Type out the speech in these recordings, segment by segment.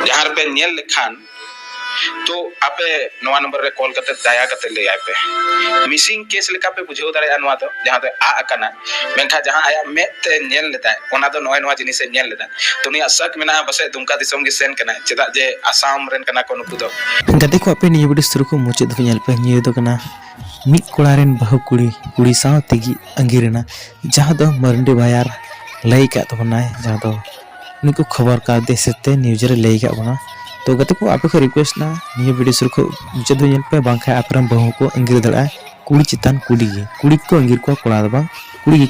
जहाँ पे नेल लेखान तो आपे नवा नंबर रे कॉल करते दया करते ले आए पे मिसिंग केस लेका पे बुझेव दाड़े नवा तो जहाँ तो आ अकना मेनखा जहाँ आया में ते नेल लेता है ओना तो नवा नवा जिनिस नेल लेता तो निया शक मेना बसे दुमका दिसम गे सेन कना चेदा जे आसाम रेन कना को नुकु दो गाते को आपे निये वीडियो शुरू को मुचे दो नेल पे निये दो कना मिक कोड़ारेन बहु कुड़ी साव तेगी अंगिरना जहाँ दो मरंडी बायार लई का तो बनाए जहाँ दो उनको खबर का देशते न्यूज रे लई का बना तो गते को आपे को रिक्वेस्ट ना निये वीडियो शुरू को मुचे दो नेल पे बांखा आपरम बहु को अंगिर दड़ा कुड़ी चितान कुड़ी को अंगिर को कोड़ा दबा कुड़ी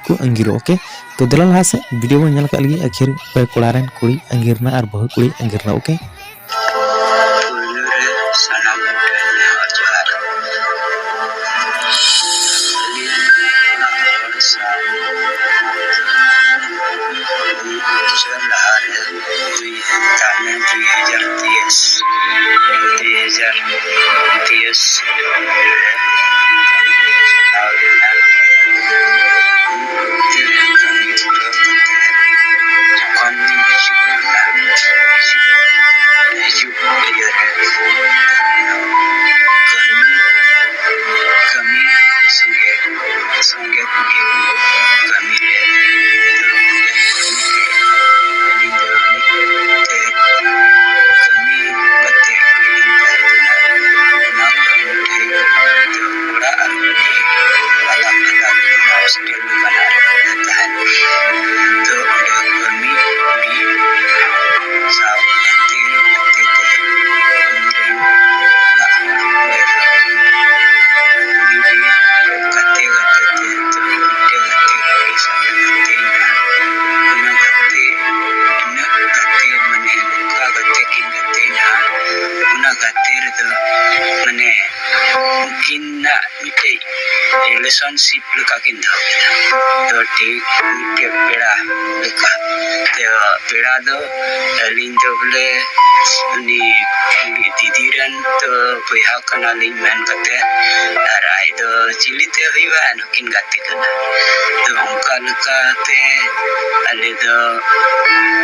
को अंगिर ओके तो दलाल हासे वीडियो में नेल का लगी आखिर पे कोड़ारेन कुड़ी अंगिरना और बहु कुड़ी अंगिरना okay relationship leka kin to ठीक के पेड़ा लका तो पेड़ा दो लिंग तो बोले नि दीदी रन तो बया कना लिंग मैन कते राय दो चिलिते हुआ नकिन गाते कना तो उनका लका ते अले दो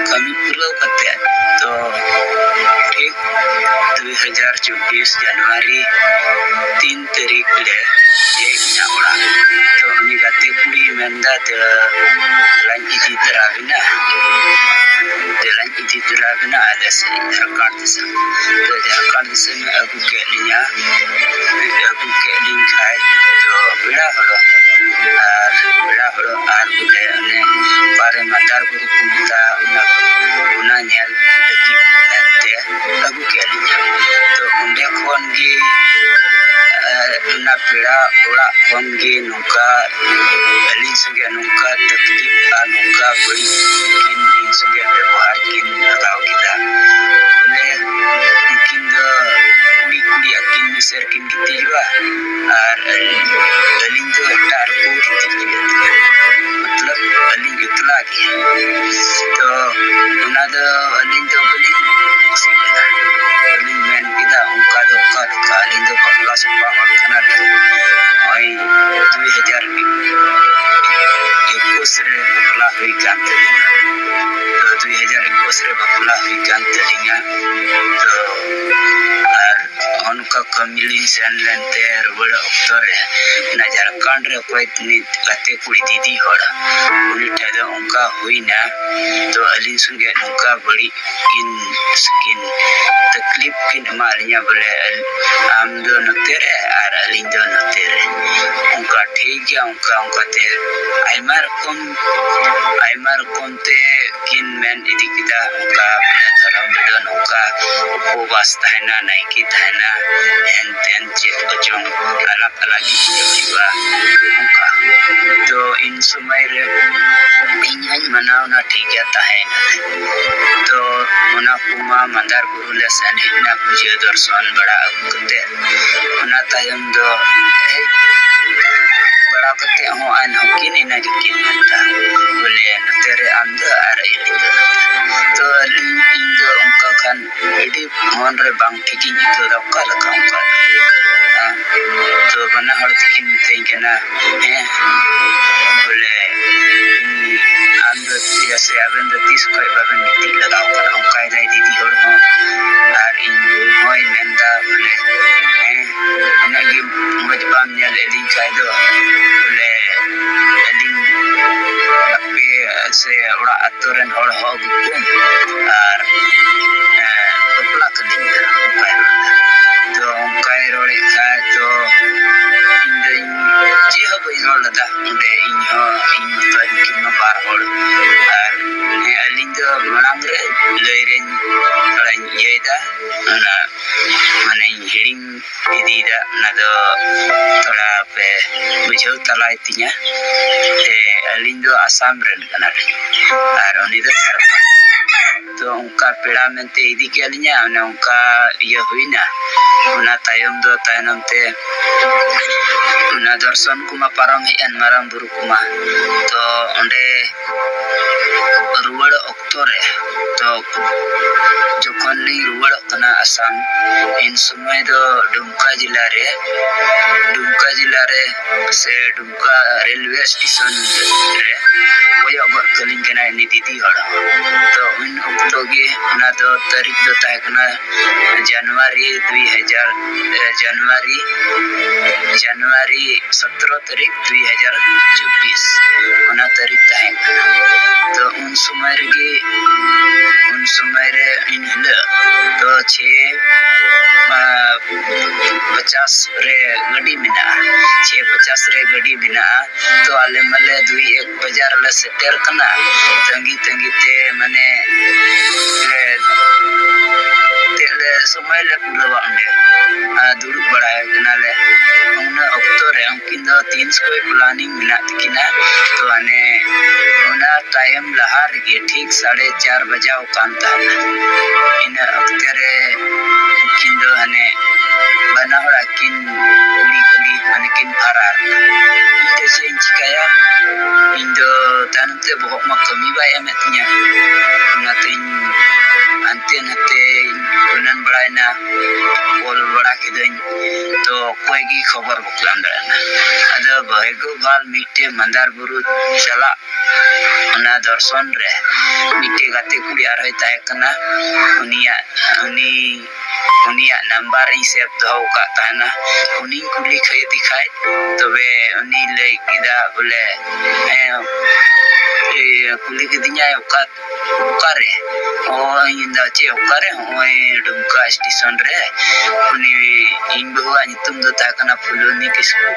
कमी पुलो कते तो ठीक 2024 जनवरी 3 तारीख ले एक नावड़ा तो उन्हीं गाते कुड़ी मेंदा ते लंच इसी तरह बिना आले से झारखंड से तो झारखंड से में अगु के लिंक है तो बेड़ा हड़ो आर बुले ने पारे मदार गुरु कुमता उना नेल लगी नते अगु के लिंक तो उनके खोन गे ना पेड़ा ओड़ा खोन गे नुका अली संगे नुका तकलीफ नुका बड़ी किन इन संगे व्यवहार किन लगाव किदा बोले किन दो कुड़ी अकिन मिसर किन कितिवा और अलिन दो टार को कितिवा मतलब अलिन इतला की तो उना दो अलिन दो बड़ी सिकना अलिन मैन किदा उनका दो का अलिन दो बकला सुपा और खाना ओई 2021 रे बकला हुई जानते 2021 रे बकला हुई जानते तो और उनका कमिलिन सेन लेनते रुबड़ अक्तर ना झारखंड रे कोई इतनी गाते कुड़ी दीदी होड़ा उन्हीं ठेदो उनका हुई ना तो अलिन सुनगे उनका बड़ी इन स्किन तकलीफ किन मारिया बोले आम दो नतेरे और अलिन दो नतेरे उनका ठीक है उनका ते आइमार कम ते किन मैन इदी किदा उनका बोले धर्म बिदन उनका उपवास थाना नहीं की थाना एन तेन चेत बचों अलग जीवा उनका तो इन समय रे इन मनाव ना ठीक है ताहेना तो उना कुमा मंदार गुरु ले सनेना पूजे दर्शन बड़ा अगते उना तायम दो बड़ा कते हो आन हकिन इना किन मनता बोले नतेरे आंद आर इलिंद तो इन दो उनका खान इडी मन रे बांग ठिकिन तो दका लका उनका तो बना हर किन मितें केना है बोले आंद जैसे अबन 30 कोई बाबन मिति लगाओ कर उनका दीदी और ar bapla kaling to ongkai role ka to indai je ho rol da unde inho to kin ma par hol ar alin do manang re leiren orang yeda na mane hiring idida na do thoda pe bujau talai tinya alin do asam ren kana ar oni do तो उनका पेड़ा में ते इदी के लिया उन्हें उनका ये हुई ना उन्हें तायम दो तायनम ते उन्हें दर्शन कुमा परम ही अनमरम बुरु कुमा तो उन्हें रुवड़ अक्तोरे तो जोखन ली रुवड़ कना असम इन समय दो डुमका जिला रे से डुमका रेलवे स्टेशन रे कोई अगर कलिंग के ना नीति हड़ा तो इन उक्तोगे ना तो तारीख दो ताकना जनवरी 17 तारीख 2024 उना तारीख ताहेगा तो उन समय रे इन हिल तो 6:50 रे गड्डी बिना 6:50 रे गड्डी बिना तो आले मले 2-1 बाजार ले सेटर कना तंगी ते मने तेले समय ले पुलवा अंडे दुरुक बड़ाय कनाले उन अक्तो रे उनकिन दो 3 कोई प्लानिंग मिला किना तो अने उना टाइम लहार के ठीक 4:30 बजे कांता इन अक्ते रे उनकिन दो हने बना होला किन कुड़ी माने किन फरार ite sen cikaya indo tanute bohok makami baya metnya unatin anten hate unan baraina ol bara kidain to koi gi khabar buklan dana ada bahego bal mite mandar buru chala ona darshan re mite gate kuri arai taekana unia number ing save doh ka tahana uni kuli khai dikhai tobe uni lei kida bole kuli kidinya ukare inda che ukare oi dumka station re uni indu anitum do takana fuloni kisku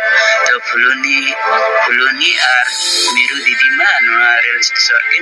to fuloni ar miru didi ma no rail station ke